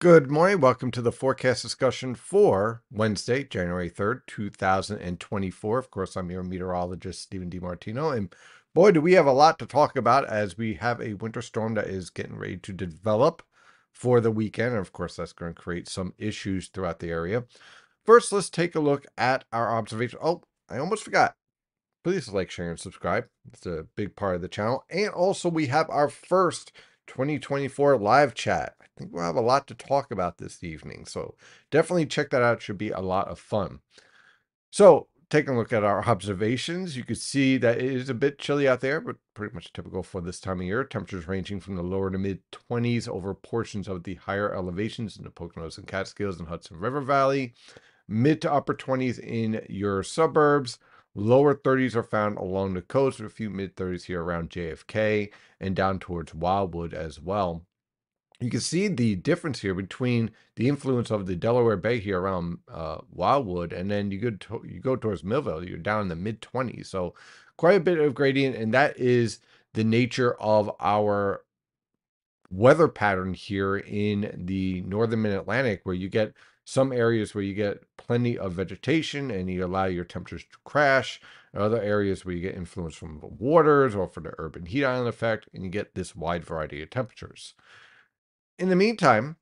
Good morning. Welcome to the forecast discussion for Wednesday, January 3rd, 2024. Of course, I'm your meteorologist, Stephen DiMartino. And boy, do we have a lot to talk about as we have a winter storm that is getting ready to develop for the weekend. And of course, that's going to create some issues throughout the area. First, let's take a look at our observation. Oh, I almost forgot. Please like, share, and subscribe. It's a big part of the channel. And also, we have our first 2024 live chat. I think we'll have a lot to talk about this evening. So definitely check that out. It should be a lot of fun. So taking a look at our observations, you can see that it is a bit chilly out there, but pretty much typical for this time of year. Temperatures ranging from the lower to mid 20s over portions of the higher elevations in the Poconos and Catskills and Hudson River Valley. Mid to upper 20s in your suburbs. Lower 30s are found along the coast, with a few mid 30s here around JFK and down towards Wildwood as well. You can see the difference here between the influence of the Delaware Bay here around Wildwood, and then you go towards Millville, you're down in the mid 20s. So quite a bit of gradient, and that is the nature of our weather pattern here in the northern mid-Atlantic, where you get some areas where you get plenty of vegetation and you allow your temperatures to crash, and other areas where you get influence from the waters or from the urban heat island effect, and you get this wide variety of temperatures. In the meantime,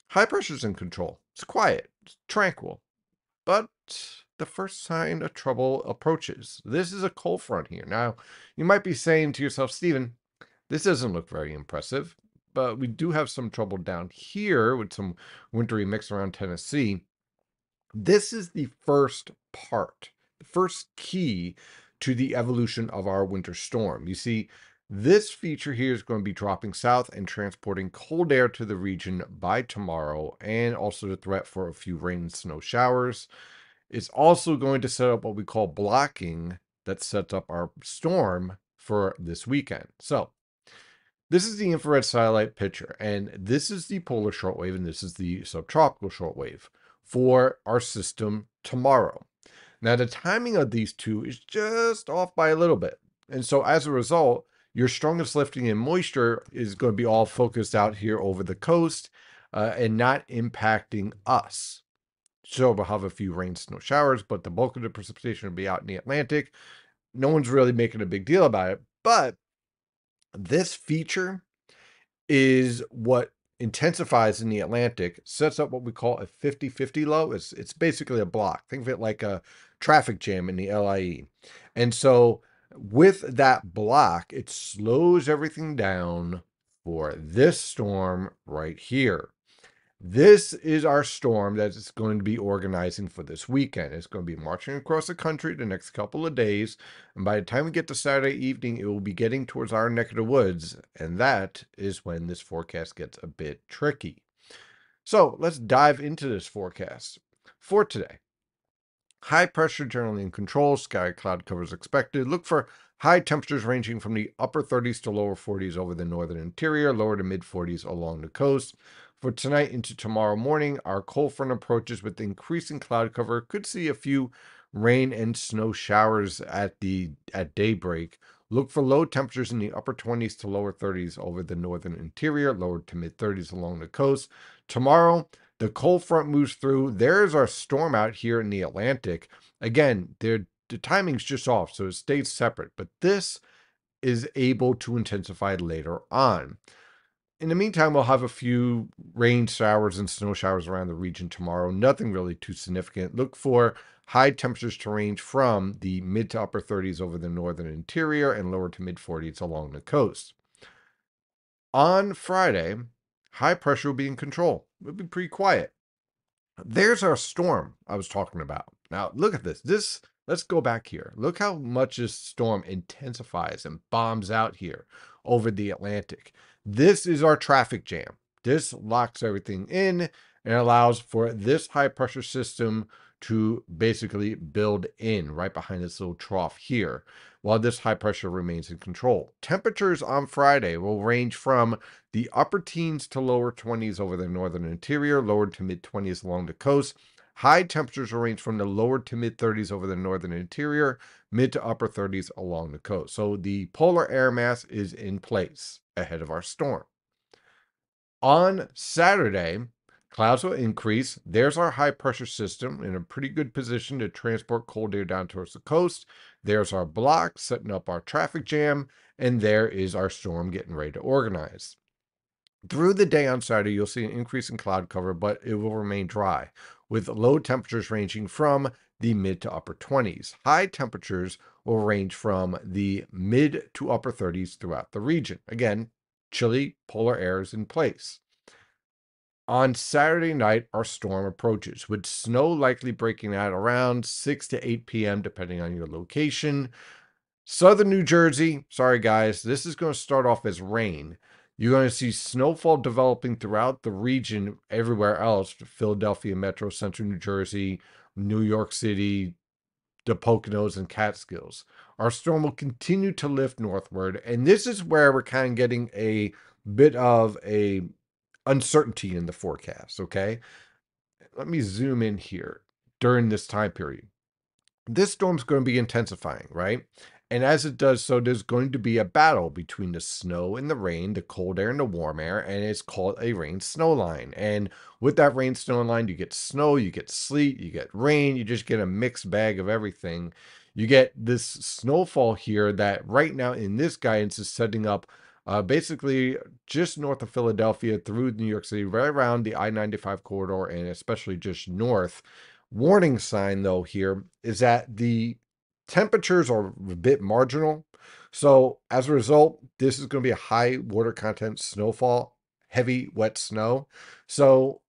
high pressure's in control. It's quiet, it's tranquil, but the first sign of trouble approaches. This is a cold front here. Now, you might be saying to yourself, Stephen, this doesn't look very impressive, but we do have some trouble down here with some wintry mix around Tennessee. This is the first part, the first key to the evolution of our winter storm. You see, this feature here is going to be dropping south and transporting cold air to the region by tomorrow, and also the threat for a few rain and snow showers. It's also going to set up what we call blocking that sets up our storm for this weekend. So this is the infrared satellite picture, and this is the polar shortwave, and this is the subtropical shortwave for our system tomorrow. Now, the timing of these two is just off by a little bit. And so as a result, your strongest lifting in moisture is going to be all focused out here over the coast and not impacting us. So we'll have a few rain, snow showers, but the bulk of the precipitation will be out in the Atlantic. No one's really making a big deal about it, but this feature is what intensifies in the Atlantic, sets up what we call a 50-50 low. It's basically a block. Think of it like a traffic jam in the LIE. And so with that block, it slows everything down for this storm right here. This is our storm that is going to be organizing for this weekend. It's going to be marching across the country the next couple of days. And by the time we get to Saturday evening, it will be getting towards our neck of the woods. And that is when this forecast gets a bit tricky. So let's dive into this forecast for today. High pressure generally in control, sky cloud covers expected. Look for high temperatures ranging from the upper 30s to lower 40s over the northern interior, lower to mid 40s along the coast. For tonight into tomorrow morning, our cold front approaches with increasing cloud cover. Could see a few rain and snow showers at daybreak. Look for low temperatures in the upper 20s to lower 30s over the northern interior, lower to mid 30s along the coast. Tomorrow, the cold front moves through. There's our storm out here in the Atlantic. Again, the timing's just off, so it stays separate. But this is able to intensify later on. In the meantime, we'll have a few rain showers and snow showers around the region tomorrow. Nothing really too significant. Look for high temperatures to range from the mid to upper 30s over the northern interior and lower to mid 40s along the coast. On Friday, high pressure will be in control. It'll be pretty quiet. There's our storm I was talking about. Now, look at this. Let's go back here. Look how much this storm intensifies and bombs out here over the Atlantic. This is our traffic jam. This locks everything in and allows for this high pressure system to basically build in right behind this little trough here, while this high pressure remains in control. Temperatures on Friday will range from the upper teens to lower 20s over the northern interior, lower to mid 20s along the coast. High temperatures will range from the lower to mid 30s over the northern interior, mid to upper 30s along the coast. So the polar air mass is in place ahead of our storm. On Saturday, Clouds will increase. There's our high pressure system in a pretty good position to transport cold air down towards the coast. There's our block setting up our traffic jam. And there is our storm getting ready to organize. Through the day on Saturday, you'll see an increase in cloud cover, but it will remain dry, with low temperatures ranging from the mid to upper 20s. High temperatures will range from the mid to upper 30s throughout the region. Again, chilly polar air is in place. On Saturday night, our storm approaches, with snow likely breaking out around 6 to 8 p.m., depending on your location. Southern New Jersey, sorry guys, this is going to start off as rain. You're going to see snowfall developing throughout the region everywhere else, Philadelphia Metro, Central New Jersey, New York City, the Poconos, and Catskills. Our storm will continue to lift northward, and this is where we're kind of getting a bit of a uncertainty in the forecast, okay? Let me zoom in here during this time period. This storm's going to be intensifying, right? And as it does so, there's going to be a battle between the snow and the rain, the cold air and the warm air, and it's called a rain snow line. And with that rain snow line, you get snow, you get sleet, you get rain, you just get a mixed bag of everything. You get this snowfall here that right now in this guidance is setting up basically just north of Philadelphia through New York City, right around the I-95 corridor, and especially just north. Warning sign, though, here is that the temperatures are a bit marginal. So, as a result, this is going to be a high water content snowfall, heavy, wet snow. So,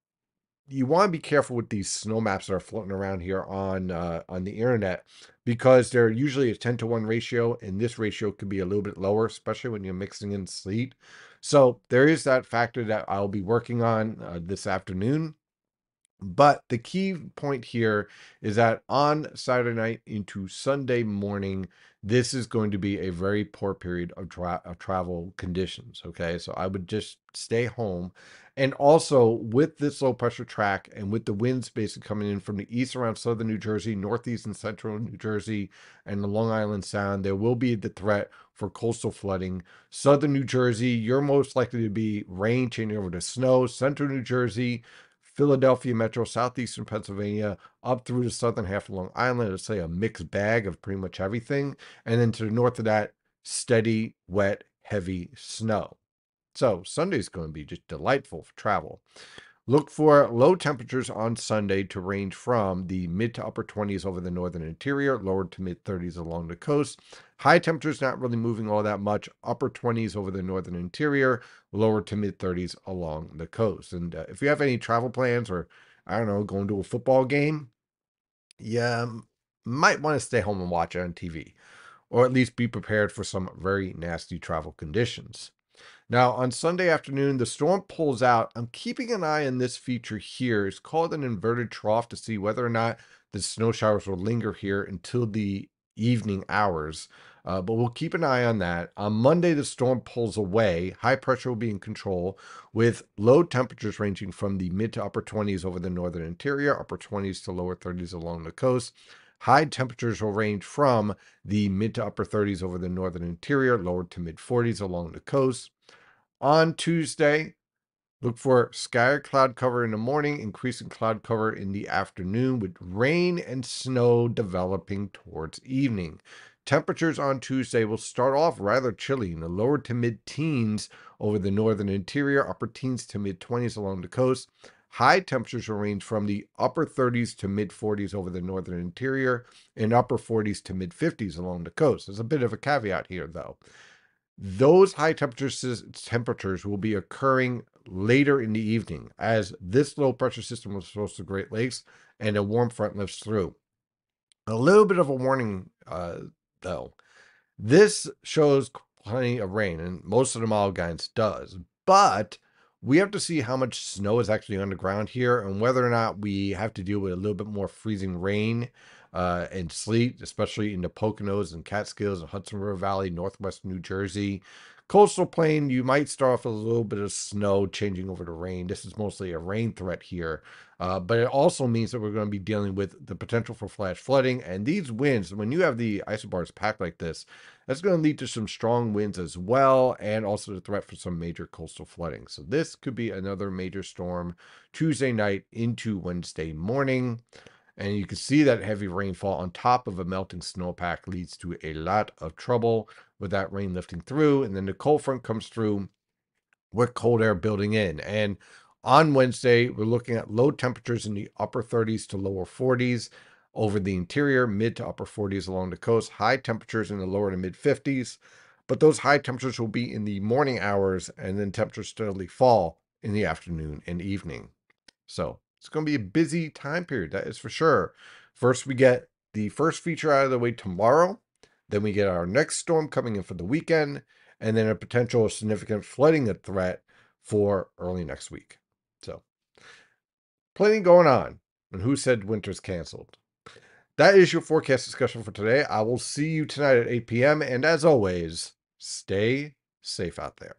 you want to be careful with these snow maps that are floating around here on the internet, because they're usually a 10-to-1 ratio, and this ratio could be a little bit lower, especially when you're mixing in sleet. So, there is that factor that I'll be working on this afternoon. But the key point here is that on Saturday night into Sunday morning, this is going to be a very poor period of, travel conditions. Okay, so I would just stay home. And also, with this low pressure track and with the winds basically coming in from the east around southern New Jersey, northeast and central New Jersey, and the Long Island Sound, there will be the threat for coastal flooding. Southern New Jersey, you're most likely to be rain changing over to snow. Central New Jersey, Philadelphia Metro, southeastern Pennsylvania, up through the southern half of Long Island. It'll say a mixed bag of pretty much everything. And then to the north of that, steady, wet, heavy snow. So Sunday's going to be just delightful for travel. Look for low temperatures on Sunday to range from the mid to upper 20s over the northern interior, lower to mid 30s along the coast. High temperatures not really moving all that much, upper 20s over the northern interior, lower to mid 30s along the coast. And if you have any travel plans or, I don't know, going to a football game, you might want to stay home and watch it on TV, or at least be prepared for some very nasty travel conditions. Now, on Sunday afternoon, the storm pulls out. I'm keeping an eye on this feature here. It's called an inverted trough to see whether or not the snow showers will linger here until the evening hours. But we'll keep an eye on that. On Monday, the storm pulls away. High pressure will be in control, with low temperatures ranging from the mid to upper 20s over the northern interior, upper 20s to lower 30s along the coast. High temperatures will range from the mid to upper 30s over the northern interior, lower to mid 40s along the coast. On Tuesday, look for scattered cloud cover in the morning, increasing cloud cover in the afternoon, with rain and snow developing towards evening. Temperatures on Tuesday will start off rather chilly in the lower to mid teens over the northern interior, upper teens to mid 20s along the coast. High temperatures will range from the upper 30s to mid 40s over the northern interior and upper 40s to mid 50s along the coast. There's a bit of a caveat here, though. Those high temperatures will be occurring later in the evening as this low pressure system was close to Great Lakes and a warm front lifts through. A little bit of a warning, though. This shows plenty of rain, and most of the model guidance does. But we have to see how much snow is actually on the ground here and whether or not we have to deal with a little bit more freezing rain and sleet, especially in the Poconos and Catskills and Hudson River Valley, northwest New Jersey. Coastal plain, you might start off with a little bit of snow changing over to rain. This is mostly a rain threat here, but it also means that we're going to be dealing with the potential for flash flooding. And these winds, when you have the isobars packed like this, that's going to lead to some strong winds as well, and also the threat for some major coastal flooding. So this could be another major storm Tuesday night into Wednesday morning. And you can see that heavy rainfall on top of a melting snowpack leads to a lot of trouble with that rain lifting through. And then the cold front comes through with cold air building in. And on Wednesday, we're looking at low temperatures in the upper 30s to lower 40s over the interior, mid to upper 40s along the coast, high temperatures in the lower to mid 50s. But those high temperatures will be in the morning hours, and then temperatures steadily fall in the afternoon and evening. So it's going to be a busy time period, that is for sure. First, we get the first feature out of the way tomorrow. Then we get our next storm coming in for the weekend, and then a potential significant flooding threat for early next week. So plenty going on. And who said winter's canceled? That is your forecast discussion for today. I will see you tonight at 8 p.m. And as always, stay safe out there.